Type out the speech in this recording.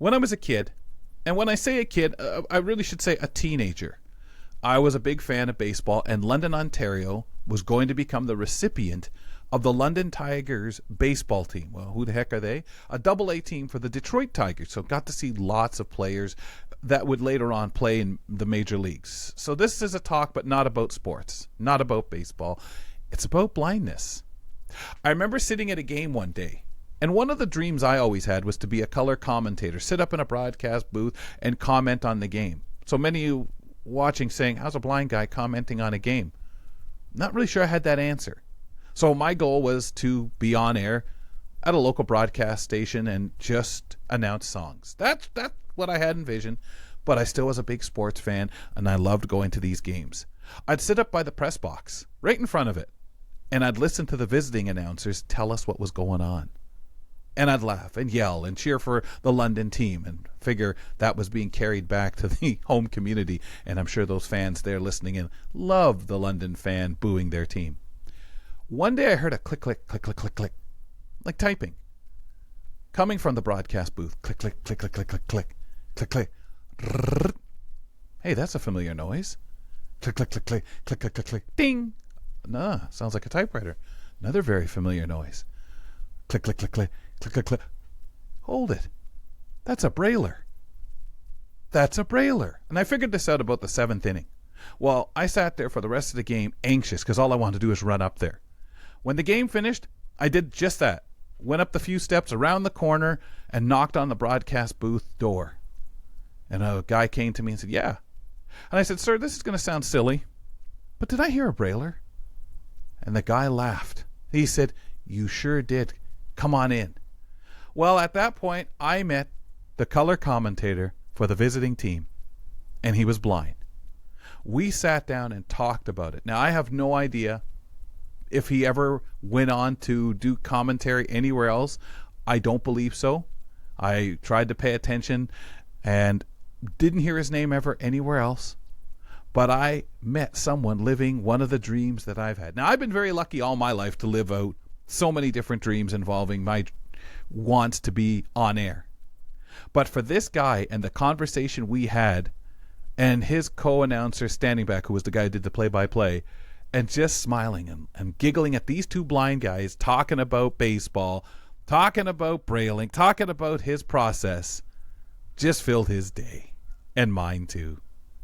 When I was a kid, and when I say a kid, I really should say a teenager, I was a big fan of baseball, and London, Ontario was going to become the recipient of the London Tigers baseball team. Well, who the heck are they? A double-A team for the Detroit Tigers. So got to see lots of players that would later on play in the major leagues. So this is a talk, but not about sports, not about baseball. It's about blindness. I remember sitting at a game one day, and one of the dreams I always had was to be a color commentator, sit up in a broadcast booth and comment on the game. So many of you watching saying, how's a blind guy commenting on a game? Not really sure I had that answer. So my goal was to be on air at a local broadcast station and just announce songs. That's what I had envisioned, but I still was a big sports fan, and I loved going to these games. I'd sit up by the press box, right in front of it, and I'd listen to the visiting announcers tell us what was going on. And I'd laugh and yell and cheer for the London team and figure that was being carried back to the home community, and I'm sure those fans there listening in loved the London fan booing their team. One day I heard a click, click, click, click, click, click, like typing, coming from the broadcast booth. Click, click, click, click, click, click, click, click, click. Hey, that's a familiar noise. Click, click, click, click, click, click, click, click, ding. Nah, sounds like a typewriter. Another very familiar noise. Click, click, click, click, click, click, click. Hold it. That's a brailler. That's a brailler. And I figured this out about the 7th inning. Well, I sat there for the rest of the game anxious because all I wanted to do is run up there. When the game finished, I did just that. Went up the few steps around the corner and knocked on the broadcast booth door. And a guy came to me and said, yeah. And I said, sir, this is going to sound silly, but did I hear a brailler? And the guy laughed. He said, you sure did. Come on in. Well, at that point, I met the color commentator for the visiting team, and he was blind. We sat down and talked about it. Now, I have no idea if he ever went on to do commentary anywhere else. I don't believe so. I tried to pay attention and didn't hear his name ever anywhere else. But I met someone living one of the dreams that I've had. Now, I've been very lucky all my life to live out so many different dreams involving my wants to be on air. But for this guy and the conversation we had, and his co-announcer standing back, who was the guy who did the play-by-play, and just smiling and giggling at these two blind guys talking about baseball, talking about brailing, talking about his process, just filled his day. And mine too.